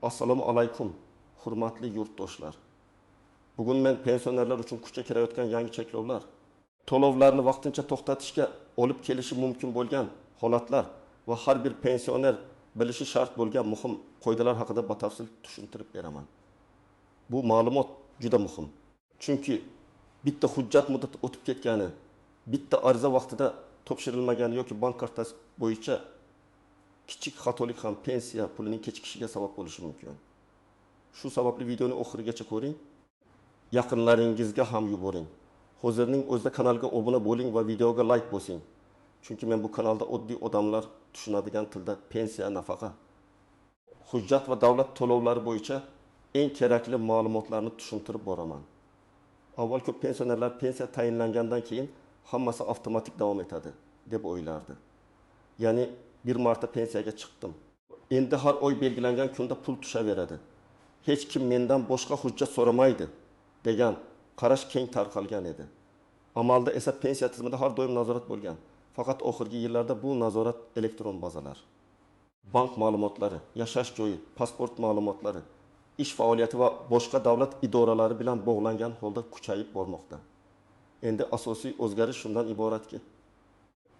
Assalomu alaykum, hurmatli yurtdoshlar. Bugun men pensionerlar uchun kuchga kirayotgan yangi cheklovlar, to'lovlarni vaqtincha to'xtatishga olib kelishi mumkin bo'lgan holatlar va har bir pensioner bilishi shart bo'lgan muhim qoidalar haqida batafsil tushuntirib beraman. Bu ma'lumot juda muhim. Chunki bitta hujjat muddati o'tib ketgani, bitta ariza vaqtida topshirilmagani yoki bank kartasi bo'yicha kichik xatolik ham pensiya pulining kechikishiga sabab bo'lishi mumkin. Shu sababli videoni oxirigacha ko'ring, yaqinlaringizga ham yuboring. Hozirning o'zida kanalga obuna bo'ling va videoga like bosing. Chunki men bu kanalda oddiy odamlar tushunadigan tilda pensiya, nafaqa, hujjat va davlat to'lovlari bo'yicha eng kerakli ma'lumotlarni tushuntirib boraman. Avval ko'p pensionerlar pensiya tayinlangandan keyin hammasi avtomatik davom etadi deb o'ylardi. Ya'ni bir marta pensiyaga chiqdim. Endi har oy belgilangan kunda pul tushaveradi. Hech kim mendan boshqa hujjat so'ramaydi degan qarash keng tarqalgan edi. Amalda esa pensiya tizimida har doim nazorat bo'lgan. Faqat oxirgi yillarda bu nazorat elektron bazalar, bank ma'lumotlari, yashash joyi, pasport ma'lumotlari, ish faoliyati va boshqa davlat idoralari bilan bog'langan holda kuchayib bormoqda. Endi asosiy o'zgarish shundan iboratki,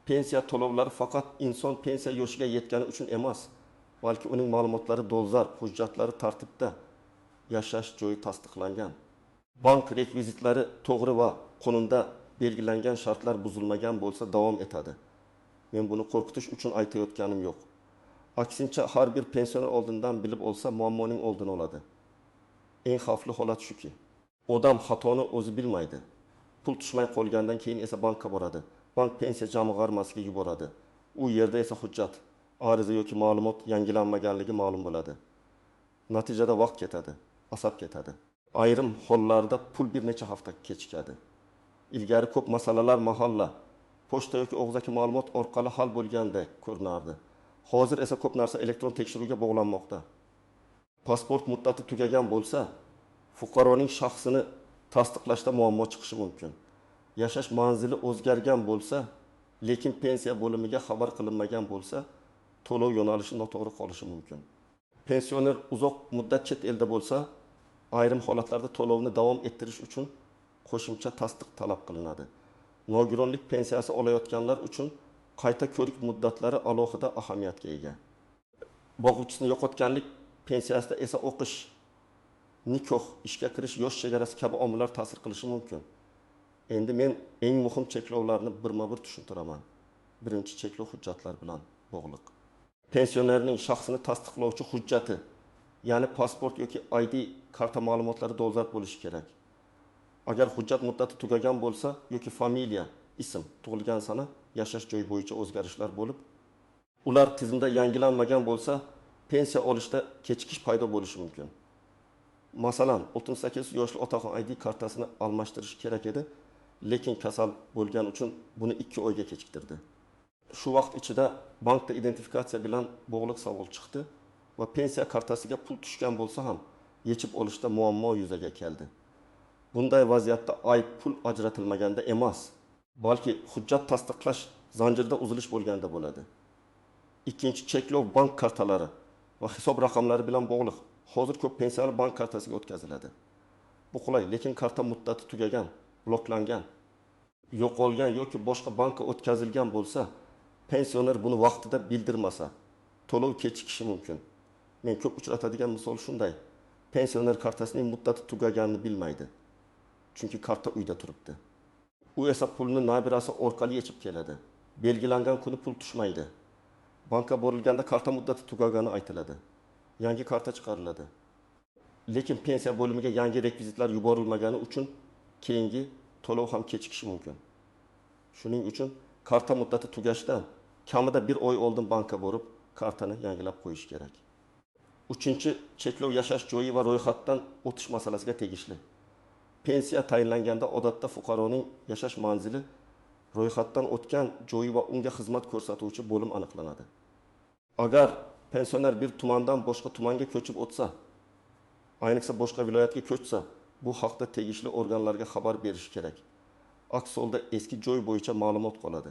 pensiya to'lovlari faqat inson pensiya yoshiga yetgani uchun emas, balki uning ma'lumotlari dolzarb, hujjatlari tartibda, yashash joyi tasdiqlangan, bank rekvizitlari to'g'ri va qonunda belgilangan shartlar buzilmagan bo'lsa davom etadi. Men buni qo'rqitish uchun aytayotganim yo'q. Aksincha, har bir pensioner oldindan bilib olsa muammoning oldini oladi. Eng xavfli holat shuki, odam xatoni o'zi bilmaydi. Pul tushmay qolgandan keyin esa bankka boradi. Bank pensiya jamg'armasiga yuboradi. U yerda esa hujjat, ariza yoki ma'lumot yangilanmaganligi ma'lum bo'ladi. Natijada vaqt ketadi, asab ketadi. Ayrim hollarda pul bir necha hafta kechikadi. Ilgari ko'p masalalar mahalla, pochta yoki og'zaki ma'lumot orqali hal bo'lgandek ko'rinardi. Hozir esa ko'p narsa elektron tekshiruvga bog'lanmoqda. Pasport muddati tugagan bo'lsa, fuqaroning shaxsini tasdiqlashda muammo chiqishi mumkin. Yashash manzili o'zgargan bo'lsa, lekin pensiya bo'limiga xabar qilinmagan bo'lsa, to'lov yo'nalishi noto'g'ri qolishi mumkin. Pensioner uzoq muddat chet elda bo'lsa, ayrim holatlarda to'lovni davom ettirish uchun qo'shimcha tasdiq talab qilinadi. Nogironlik pensiyasi olayotganlar uchun qayta ko'rik muddatlari alohida ahamiyatga ega. Boquvchisini yo'qotganlik pensiyasida esa o'qish, nikoh, ishga kirish, yosh chegarasi kabi omillar ta'sir qilishi mumkin. Endi men eng muhim cheklovlarni birma-bir tushuntiraman. Birinchi cheklov hujjatlar bilan bog'liq. Pensionerning shaxsini tasdiqlovchi hujjati, ya'ni pasport yoki ID karta ma'lumotlari dolzarb bo'lishi kerak. Agar hujjat muddati tugagan bo'lsa yoki familiya, ism, tug'ilgan sana, yashash joyi bo'yicha o'zgarishlar bo'lib, ular tizimda yangilanmagan bo'lsa, pensiya olishda kechikish paydo bo'lishi mumkin. Masalan, 38 yoshli otaxon ID kartasini almashtirish kerak edi, lekin kasal bo'lgani uchun buni 2 oyga kechiktirdi. Shu vaqt ichida bankda identifikatsiya bilan bog'liq savol chiqdi va pensiya kartasiga pul tushgan bo'lsa ham yechib olishda muammo yuzaga keldi. Bunday vaziyatda ayb pul ajratilmaganda emas, balki hujjat tasdiqlash zanjirida uzilish bo'lganda bo'ladi. Ikkinchi cheklov bank kartalari va hisob raqamlari bilan bog'liq. Hozir ko'p pensiyalar bank kartasiga o'tkaziladi. Bu qulay, lekin karta muddati tugagan, bloklangan, yo'qolgan yoki boshqa bankka o'tkazilgan bo'lsa, pensioner buni vaqtida bildirmasa, to'lov kechikishi mumkin. Men ko'p uchratadigan misol shunday. Pensioner kartasining muddati tugaganini bilmaydi. Chunki karta uyda turibdi. U esa pulni nabirasi orqali yechib keladi. Belgilangan kuni pul tushmaydi. Bankka borilganda karta muddati tugagani aytiladi. Yangi karta chiqariladi. Lekin pensiya bo'limiga yangi rekvizitlar yuborilmagani uchun keyingi to'lov ham kechikishi mumkin. Shuning uchun karta muddati tugashidan kamida 1 oy oldin bankka borib, kartani yangilab qo'yish kerak. Uchinchi cheklov yashash joyi va ro'yxatdan o'tish masalasiga tegishli. Pensiya tayinlanganda odatda fuqaroning yashash manzili ro'yxatdan o'tgan joyi va unga xizmat ko'rsatuvchi bo'lim aniqlanadi. Agar pensioner bir tumandan boshqa tumanga ko'chib o'tsa, ayniqsa boshqa viloyatga ko'chsa, bu haqda tegishli organlarga xabar berish kerak. Aks holda eski joy bo'yicha ma'lumot qoladi.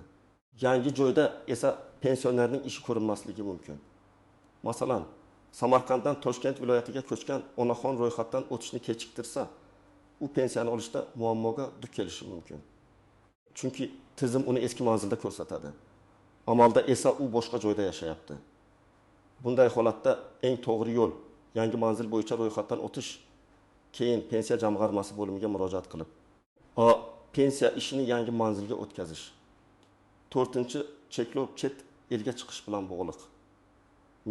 Yangi joyda esa pensionerning ishi ko'rinmasligi mumkin. Masalan, Samarqanddan Toshkent viloyatiga ko'chgan onaxon ro'yxatdan o'tishni kechiktirsa, u pensiyani olishda muammoga duch kelishi mumkin. Chunki tizim uni eski manzilda ko'rsatadi. Amalda esa u boshqa joyda yashayapti. Bunday holatda eng to'g'ri yo'l yangi manzil bo'yicha ro'yxatdan o'tish, keyin pensiya jamg'armasi bo'limiga murojaat qilib, pensiya ishini yangi manzilga o'tkazish. 4-chi cheklov chet elga chiqish bilan bog'liq.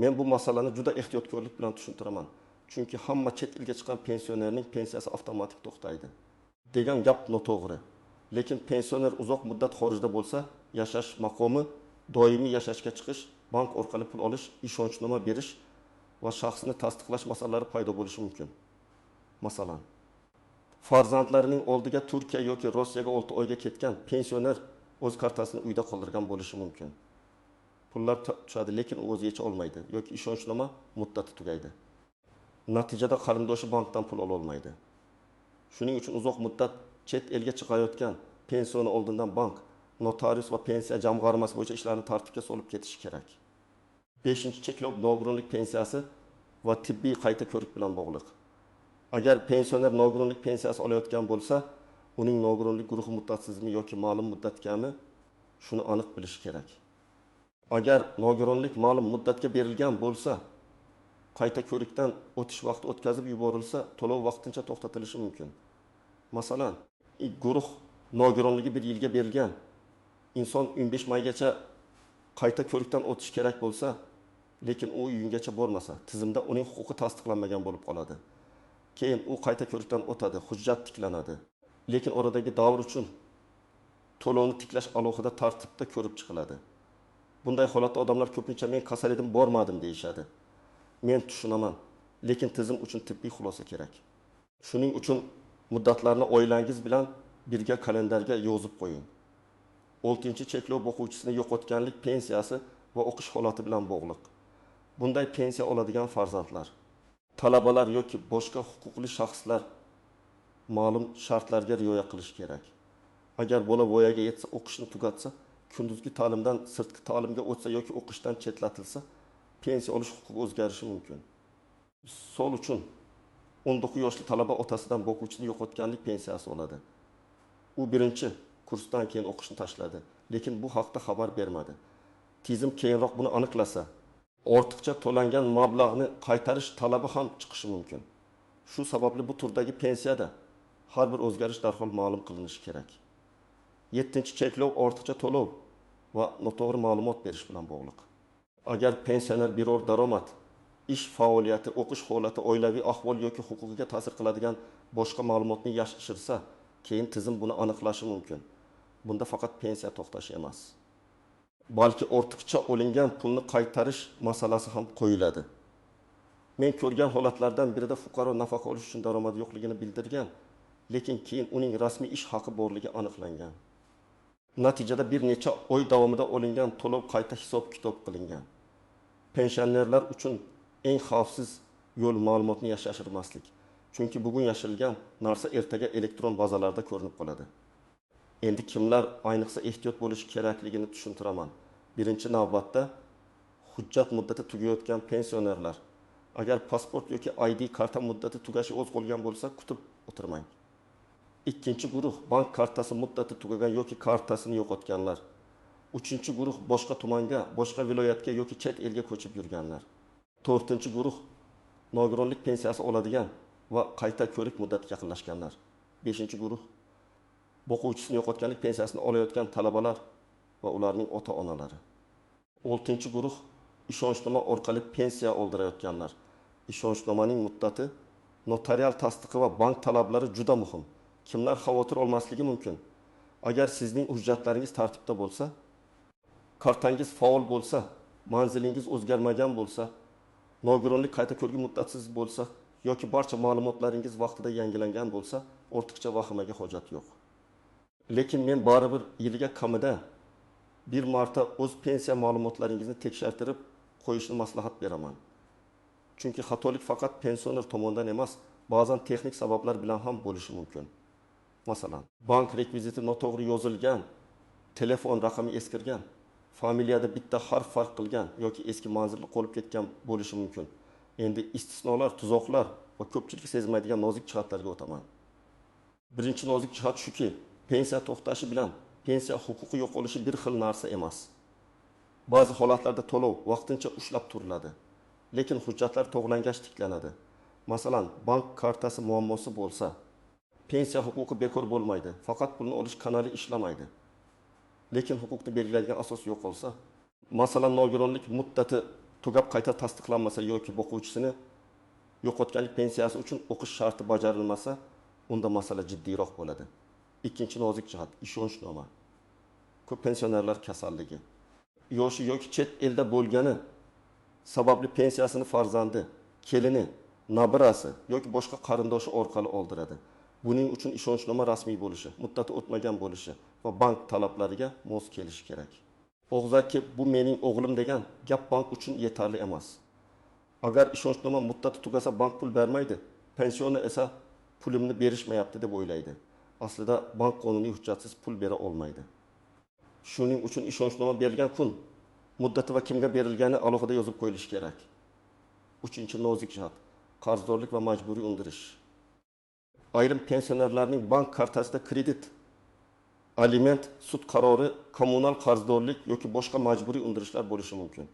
Men bu masalani juda ehtiyotkorlik bilan tushuntiraman. Chunki hamma chet elga chiqqan pensionerning pensiyasi avtomatik to'xtaydi degan gap noto'g'ri. Lekin pensioner uzoq muddat xorijda bo'lsa, yashash maqomi, doimiy yashashga chiqish, bank orqali pul olish, ishonchnoma berish va shaxsni tasdiqlash masalalari paydo bo'lishi mumkin. Masalan, farzandlarining oldiga Turkiya yoki Rossiyaga 6 oyga ketgan pensioner o'z kartasini uyda qoldirgan bo'lishi mumkin. Pullar tushadi, lekin u o'zi yecha olmaydi yoki ishonchnoma muddati tugaydi. Natijada qarindoshi bankdan pul ola olmaydi. Shuning uchun uzoq muddat chet elga chiqayotgan pensioni oldindan bank, notarius va pensiya jamg'armasi bo'yicha ishlarni tartibga solib ketishi kerak. 5-chi cheklov nogironlik pensiyasi va tibbiy qayta ko'rik bilan bog'liq. Agar pensioner nogironlik pensiyasi olayotgan bo'lsa, uning nogironlik guruhi muddatsizmi yoki ma'lum muddatgami, shuni aniq bilish kerak. Agar nogironlik ma'lum muddatga berilgan bo'lsa, qayta ko'rikdan o'tish vaqti o'tkazib yuborilsa, to'lov vaqtincha to'xtatilishi mumkin. Masalan, guruh nogironligi 1 yilga berilgan, inson 15 maygacha qayta ko'rikdan o'tish kerak bo'lsa, lekin u uygacha bormasa, tizimda uning huquqi tasdiqlanmagan bo'lib qoladi. Keyin u qayta ko'rikdan o'tadi, hujjat tiklanadi. Lekin oradagi davr uchun to'lovni tiklash alohida tartibda ko'rib chiqiladi. Bunday holatda odamlar ko'pincha men kasal edim, bormadim deyishadi. Men tushunaman, lekin tizim uchun tibbiy xulosa kerak. Shuning uchun muddatlarni oilangiz bilan birga kalendarga yozib qo'ying. 6-chi cheklov o'quvchisini yo'qotganlik pensiyasi va o'qish holati bilan bog'liq. Bunday pensiya oladigan farzandlar, talabalar yoki boshqa huquqli shaxslar ma'lum shartlarga rioya qilish kerak. Agar bola voyaga yetsa, o'qishni tugatsa, kunduzgi ta'limdan sirtqi ta'limga o'tsa yoki o'qishdan chetlatilsa, pensiya olish huquqi o'zgarishi mumkin. Sol uchun 19 yoshli talaba otasidan o'quvchini yo'qotganlik pensiyasi oladi. U 1-kursdan keyin o'qishni tashladi, lekin bu haqda xabar bermadi. Tizim keyinroq buni aniqlasa, ortiqcha to'langan mablag'ni qaytarish talabi ham chiqishi mumkin. Shu sababli bu turdagi pensiyada har bir o'zgarish darhol ma'lum qilinishi kerak. 7-chi cheklov ortiqcha to'lov va noto'g'ri ma'lumot berish bilan bog'liq. Agar pensioner biror daromad, ish faoliyati, o'qish holati, oilaviy ahvol yoki huquqiga ta'sir qiladigan boshqa ma'lumotni yashirsa, keyin tizim buni aniqlashi mumkin. Bunda faqat pensiya to'xtashi emas, balki ortiqcha olingan pulni qaytarish masalasi ham qo'yiladi. Men ko'rgan holatlardan birida fuqaro nafaqa olish uchun daromadi yo'qligini bildirgan, lekin keyin uning rasmiy ish haqi borligi aniqlangan. Natijada bir necha oy davomida olingan to'lov qayta hisob-kitob qilingan. Pensionerlar uchun eng xavfsiz yo'l ma'lumotni yashirmaslik. Chunki bugun yashirilgan narsa ertaga elektron bazalarda ko'rinib qoladi. Endi kimlar ayniqsa ehtiyot bo'lish kerakligini tushuntiraman. Birinchi navbatda hujjat muddati tugayotgan pensionerlar. Agar pasport yoki ID karta muddati tugashi o'z qolgan bo'lsa, kutib o'tirmang. Ikkinchi guruh bank kartasi muddati tugagan yoki kartasini yo'qotganlar. Uchinchi guruh boshqa tumanga, boshqa viloyatga yoki chet elga ko'chib yurganlar. To'rtinchi guruh nogironlik pensiyasi oladigan va qayta ko'rik muddati yaqinlashganlar. Beshinchi guruh o'quvchisini yo'qotganlik pensiyasini olayotgan talabalar va ularning ota-onalari. 6-chi guruh ishonchnoma orqali pensiya oldirayotganlar. Ishonchnomaning muddati, notarial tasdiqi va bank talablari juda muhim. Kimlar xavotir olmasligi mumkin? Agar sizning hujjatlaringiz tartibda bo'lsa, kartangiz faol bo'lsa, manzilingiz o'zgarmagan bo'lsa, nogironlik qayta ko'rgi muddatsiz bo'lsa yoki barcha ma'lumotlaringiz vaqtida yangilangan bo'lsa, ortiqcha vahimaga hojat yo'q. Lekin men baribir yiliga kamida bir marta o'z pensiya ma'lumotlaringizni tekshirtirib qo'yishni maslahat beraman. Chunki xatolik faqat pensioner tomonidan emas, ba'zan texnik sabablar bilan ham bo'lishi mumkin. Masalan, bank rekviziti noto'g'ri yozilgan, telefon raqami eskirgan, familiyada bitta harf farq qilgan yoki eski manzilli qolib ketgan bo'lishi mumkin. Endi istisnolar, tuzoqlar va ko'pchilik sezmaydigan nozik jihatlarga o'taman. Birinchi nozik jihat shuki, pensiya to'xtashi bilan pensiya huquqi yo'qolishi bir xil narsa emas. Ba'zi holatlarda to'lov vaqtincha ushlab turiladi, lekin hujjatlar to'g'rangach tiklanadi. Masalan, bank kartasi muammosi bo'lsa, pensiya huquqi bekor bo'lmaydi, faqat pulni olish kanali ishlamaydi. Lekin huquqni belgilaydigan asos yo'q bo'lsa, masalan, nogironlik muddati tugab qayta tasdiqlanmasa yoki o'quvchisini yo'qotganlik pensiyasi uchun o'qish sharti bajarilmasa, unda masala jiddiyroq bo'ladi. Ikkinchi nozik jihat ishonchnoma. Ko'p pensionerlar kasalligi. Yoshi yoki chet elda bo'lgani sababli pensiyasini farzandi, kelini, nabirasi yoki boshqa qarindoshi orqali oldiradi. Buning uchun ishonchnoma rasmiy bo'lishi, muddati o'tmagan bo'lishi va bank talablariga mos kelishi kerak. Og'zaki bu mening o'g'lim degan gap bank uchun yetarli emas. Agar ishonchnoma muddati tugasa bank pul bermaydi, pensioner esa pulimni berishmayapti deb o'ylaydi. Aslida bank qonuniy hujjatsiz pul bera olmaydi. Shuning uchun ishonchnoma berilgan kun muddati va kimga berilgani alohida yozib qo'yilishi kerak. Uchinchi nozik jihat qarzdorlik va majburiy undirish. Ayrim pensionerlarning bank kartasida kredit, aliment, sud qarori, kommunal qarzdorlik yoki boshqa majburiy undirishlar bo'lishi mumkin.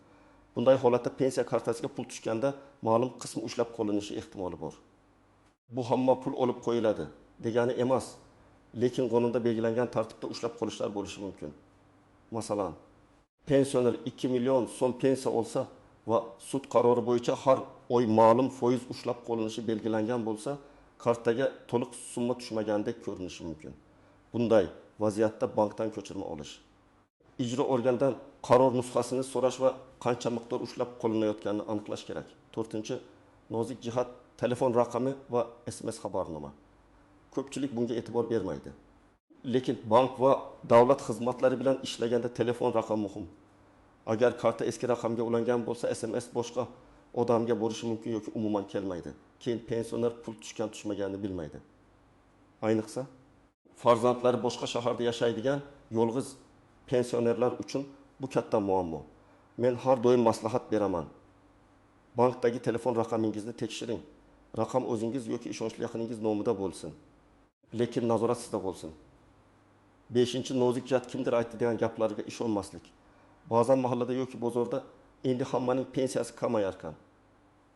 Bunday holatda pensiya kartasiga pul tushganda ma'lum qismi ushlab qolinishi ehtimoli bor. Bu hamma pul olib qo'yiladi degani emas, lekin qonunda belgilangan tartibda ushlab qolishlar bo'lishi mumkin. Masalan, pensioner 2 million so'm pensiya olsa va sud qarori bo'yicha har oy ma'lum foiz ushlab qolinishi belgilangan bo'lsa, kartaga to'liq summa tushmagandek ko'rinishi mumkin. Bunday vaziyatda bankdan ko'chirma olish, ijro organidan qaror nusxasini so'rash va qancha miqdor ushlab qolinayotganini aniqlash kerak. 4-chi nozik jihat telefon raqami va SMS xabarnoma. Ko'pchilik bunga e'tibor bermaydi. Lekin bank va davlat xizmatlari bilan ishlaganda telefon raqami muhim. Agar karta eski raqamga ulangan bo'lsa, SMS boshqa odamga borishi mumkin yoki umuman kelmaydi. Keyin pensioner pul tushgan tushmaganini bilmaydi. Ayniqsa farzandlari boshqa shaharda yashaydigan yolg'iz pensionerlar uchun bu katta muammo. Men har doim maslahat beraman. Bankdagi telefon raqamingizni tekshiring. Raqam o'zingiz yoki ishonchli yaqiningiz nomida bo'lsin. Lekin nazorat sizda bo'lsin. 5-chi nozik jihat kimdir aytdi degan gaplarga ishonmaslik. Ba'zan mahallada yoki bozorda endi hammaning pensiyasi kamayarkan.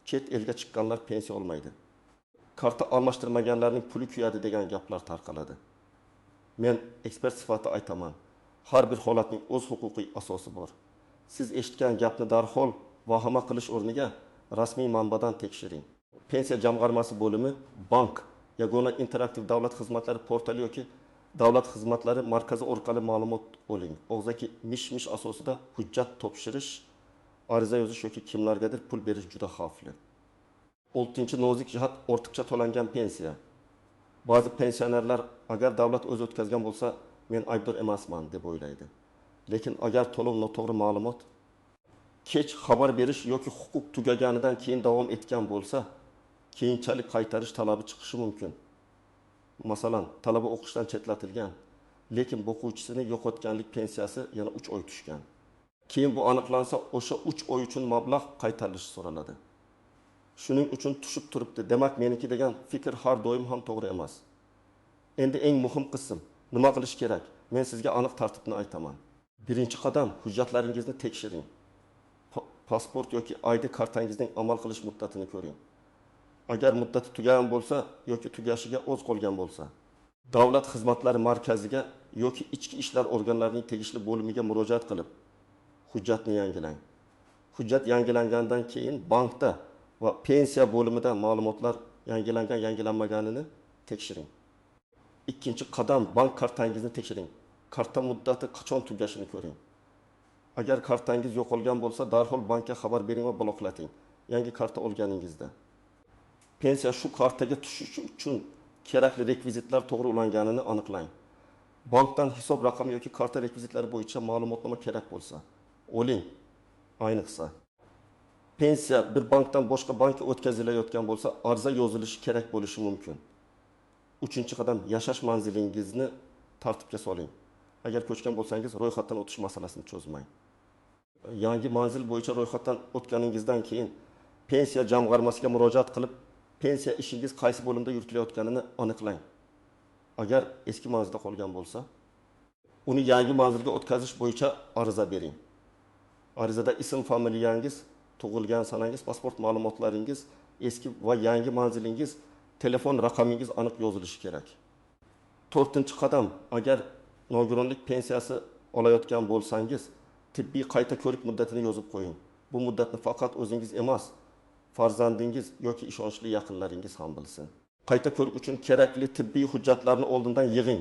Chet elga chiqqanlar pensiya olmaydi. Karta almashtirmaganlarning puli kuyadi degan gaplar tarqaladi. Men ekspert sifatida aytaman. Har bir holatning o'z huquqiy asosi bor. Siz eshitgan gapni darhol vahima qilish o'rniga rasmiy manbadan tekshiring. Pensiya jamg'armasi bo'limi, bank, yagona interaktiv davlat xizmatlari portali yoki davlat xizmatlari markazi orqali ma'lumot oling. Og'zaki mish-mish asosida hujjat topshirish, ariza yozish yoki kimlargadir pul berish juda xavfli. 6-chi nozik jihat ortiqcha to'langan pensiya. Ba'zi pensionerlar agar davlat o'zi o'tkazgan bo'lsa, men aybdor emasman deb o'ylaydi. Lekin agar to'lov noto'g'ri ma'lumot, kech xabar berish yoki huquq tugaganidan keyin davom etgan bo'lsa, keyinchalik qaytarish talabi chiqishi mumkin. Masalan, talaba o'qishdan chetlatilgan, lekin o'quvchisini yo'qotganlik pensiyasi yana 3 oy tushgan. Keyin bu aniqlansa, o'sha 3 oy uchun mablag' qaytarilishi so'raladi. Shuning uchun tushib turibdi. Demak, meniki degan fikr har doim ham to'g'ri emas. Endi eng muhim qism, nima qilish kerak? Men sizga aniq tartibni aytaman. Birinchi qadam, hujjatlaringizni tekshiring. Pasport yoki ID kartangizning amal qilish muddatini ko'ring. Agar muddati tugagan bo'lsa yoki tugashiga oz qolgan bo'lsa, davlat xizmatlari markaziga yoki ichki ishlar organlarining tegishli bo'limiga murojaat qilib, hujjatni yangilang. Hujjat yangilangandan keyin bankda va pensiya bo'limida ma'lumotlar yangilangan-yangilanmaganini tekshiring. Ikkinchi qadam, bank kartangizni tekshiring. Karta muddati qachon tugashini ko'ring. Agar kartangiz yo'qolgan bo'lsa, darhol bankka xabar bering va bloklating. Yangi karta olganingizda. Pensiya shu kartaga tushish uchun kerakli rekvizitlar to'g'ri ulanganini aniqlang. Bankdan hisob raqami yoki karta rekvizitlari bo'yicha ma'lumotnoma kerak bo'lsa, oling. Ayniqsa pensiya bir bankdan boshqa bankka o'tkazilayotgan bo'lsa, ariza yozilishi kerak bo'lishi mumkin. 3-chi qadam, yashash manzilingizni tartibga soling. Agar ko'chgan bo'lsangiz, ro'yxatdan o'tish masalasini cho'zmang. Yangi manzil bo'yicha ro'yxatdan o'tganingizdan keyin pensiya jamg'armasiga murojaat qilib, pensiya ishingiz qaysi bo'limda yuritilayotganini aniqlang. Agar eski manzilda qolgan bo'lsa, uni yangi manzilga o'tkazish bo'yicha ariza bering. Arizada ism, familiyangiz, tug'ilgan sanangiz, pasport ma'lumotlaringiz, eski va yangi manzilingiz, telefon raqamingiz aniq yozilishi kerak. 4-qadam, agar nogironlik pensiyasi olayotgan bo'lsangiz, tibbiy qayta ko'rik muddatini yozib qo'ying. Bu muddatni faqat o'zingiz emas, farzandingiz yoki ishonchli yaqinlaringiz ham bilsin. Qayta ko'rik uchun kerakli tibbiy hujjatlarni oldindan yig'ing.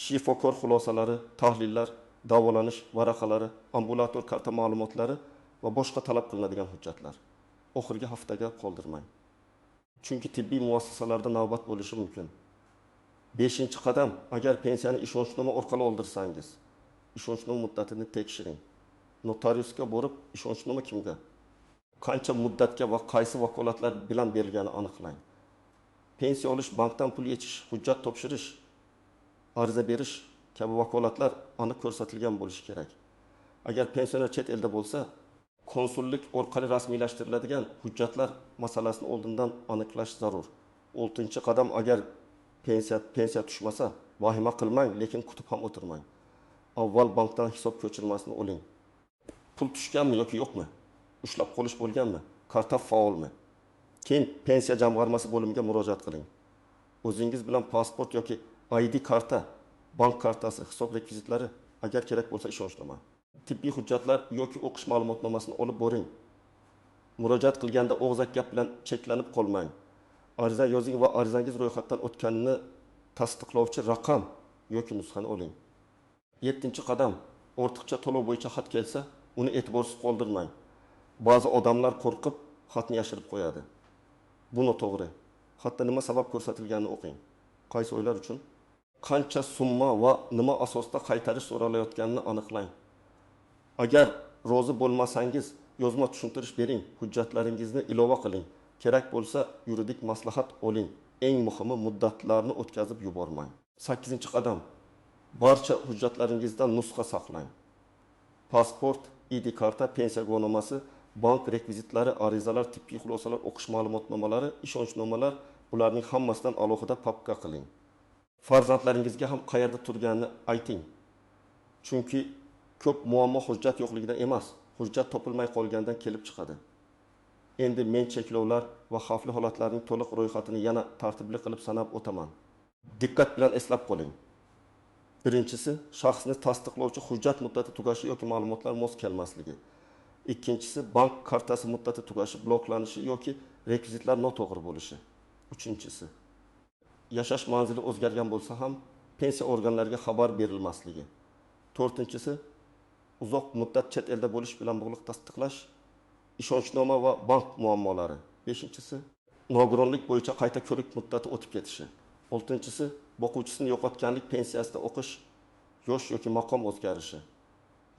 Shifokor xulosalari, tahlillar, davolanish varaqalari, ambulator karta ma'lumotlari va boshqa talab qilinadigan hujjatlar. Oxirgi haftaga qoldirmang. Chunki tibbiy muassasalarda navbat bo'lishi mumkin. 5-qadam, agar pensiyani ishonchnoma orqali oldirsangiz, ishonchnoma muddatini tekshiring. Notariusga borib, ishonchnoma kimga, qancha muddatga va qaysi vakolatlar bilan berilganini aniqlang. Pensiya olish, bankdan pul yechish, hujjat topshirish, ariza berish kabi vakolatlar aniq ko'rsatilgan bo'lishi kerak. Agar pensioner chet elda bo'lsa, konsullik orqali rasmiylashtiriladigan hujjatlar masalasini oldindan aniqlash zarur. 6-qadam, agar pensiya tushmasa, vahima qilmang, lekin kutib ham o'tirmang. Avval bankdan hisob ko'chirmasini oling. Pul tushganmi yoki yo'qmi? Ushlab qolish bo'lganmi? Karta faolmi? Keyin pensiya jamg'armasi bo'limiga murojaat qiling. O'zingiz bilan pasport yoki ID karta, bank kartasi, hisob rekvizitlari, agar kerak bo'lsa ishonchnoma, tibbiy hujjatlar yoki o'qish ma'lumotnomasini olib boring. Murojaat qilganda og'zak gap bilan cheklanib qolmang. Ariza yozing va arizangiz ro'yxatdan o'tganini tasdiqlovchi raqam yoki nusxani oling. 7-qadam, ortiqcha to'lov bo'yicha xat kelsa, uni e'tiborsiz qoldirmang. Ba'zi odamlar qo'rqib xatni yashirib qo'yadi. Bu noto'g'ri. Xatda nima sabab ko'rsatilganini o'qing. Qaysi oylar uchun, qancha summa va nima asosda qaytarish so'ralayotganini aniqlang. Agar rozi bo'lmasangiz, yozma tushuntirish bering, hujjatlaringizni ilova qiling. Kerak bo'lsa, yuridik maslahat oling. Eng muhimi, muddatlarni o'tkazib yubormang. 8-qadam, barcha hujjatlaringizdan nusxa saqlang. Pasport, ID karta, pensiya guvohnomasi, bank rekvizitlari, arizalar, tibbiy xulosalar, o'qish ma'lumotnomalari, ishonchnomalar, bularning hammasidan alohida papka qiling. Farzandlaringizga ham qayerda turganini ayting. Chunki ko'p muammo hujjat yo'qligidan emas, hujjat topilmay qolgandan kelib chiqadi. Endi men cheklovlar va xavfli holatlarning to'liq ro'yxatini yana tartibli qilib sanab o'taman. Diqqat bilan eslab qoling. Birinchisi, shaxsni tasdiqlovchi hujjat muddati tugashi yoki ma'lumotlar mos kelmasligi. Ikkinchisi, bank kartasi muddati tugashi, bloklanishi yoki rekvizitlar noto'g'ri bo'lishi. Uchinchisi, yashash manzili o'zgargan bo'lsa ham pensiya organlariga xabar berilmasligi. To'rtinchisi, uzoq muddat chet elda bo'lish bilan bog'liq tasdiqlash, ishonchnoma va bank muammolari. 5-si, nogironlik bo'yicha qayta ko'rik muddati o'tib ketishi. 6-si, boquvchisini yo'qotganlik pensiyasida o'qish, yosh yoki maqom o'zgarishi.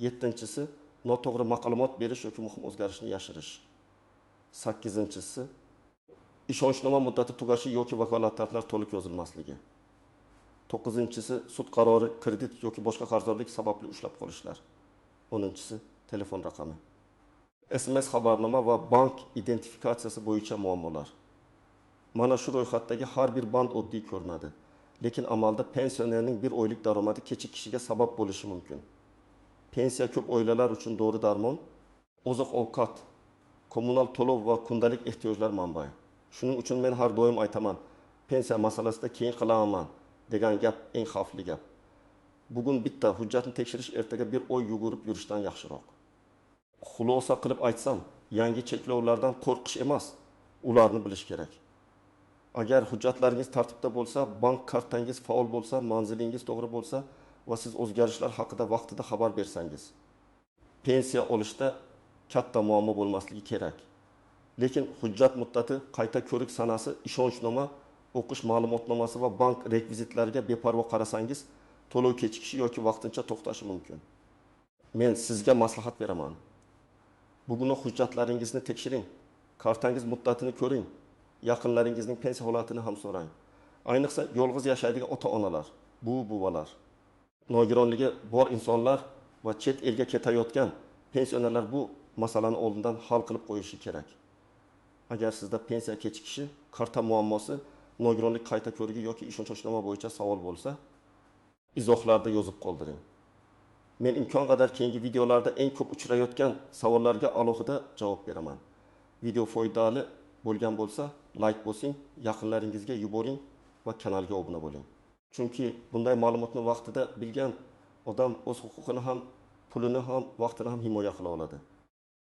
7-si, noto'g'ri ma'lumot berish yoki muhim o'zgarishni yashirish. 8-si, ishonchnoma muddati tugashi yoki vakolatlar to'liq yozilmasligi. 9-si, sud qarori, kredit yoki boshqa qarzdorlik sababli ushlab qolishlar. 10-si, telefon raqami. SMS xabarnoma va bank identifikatsiyasi bo'yicha muammolar. Mana shu ro'yxatdagi har bir band oddiy ko'rinadi, lekin amalda pensionerning bir oylik daromadi kechikishiga sabab bo'lishi mumkin. Pensiya ko'p oilalar uchun dori darmon, oziq-ovqat, kommunal to'lov va kundalik ehtiyojlar manbai. Shuning uchun men har doim aytaman, pensiya masalasida keyin qilaman degan gap eng xavfli gap. Bugun bitta hujjatni tekshirish ertaga bir oy yugurib yurishdan yaxshiroq. Xulosa qilib aytsam, yangi cheklovlardan qo'rqish emas, ularni bilish kerak. Agar hujjatlaringiz tartibda bo'lsa, bank kartangiz faol bo'lsa, manzilingiz to'g'ri bo'lsa va siz o'zgarishlar haqida vaqtida xabar bersangiz, pensiya olishda katta muammo bo'lmasligi kerak. Lekin hujjat muddati, qayta ko'rik sanasi, ishonchnoma, o'qish ma'lumotnomasi va bank rekvizitlariga beparvo qarasangiz, to'lov kechikishi yoki vaqtincha to'xtashi mumkin. Men sizga maslahat beraman. Bugungi hujjatlaringizni tekshiring, kartangiz muddatini ko'ring, yaqinlaringizning pensiya holatini ham so'rang. Ayniqsa yolg'iz yashaydigan ota-onalar, buvalar, nogironligi bor insonlar va chet elga ketayotgan pensionerlar bu masalani oldindan hal qilib qo'yishi kerak. Agar sizda pensiya kechikishi, karta muammosi, nogironlik qayta ko'rigi yoki ishonch-oshnoma bo'yicha savol bo'lsa, izohlarda yozib qoldiring. Men imkon qadar keyingi videolarda eng ko'p uchrayotgan savollarga alohida javob beraman. Video foydali bo'lgan bo'lsa, like bosing, yaqinlaringizga yuboring va kanalga obuna bo'ling. Chunki bunday ma'lumotni vaqtida bilgan odam o'z huquqini ham, pulini ham, vaqtini ham himoya qila oladi.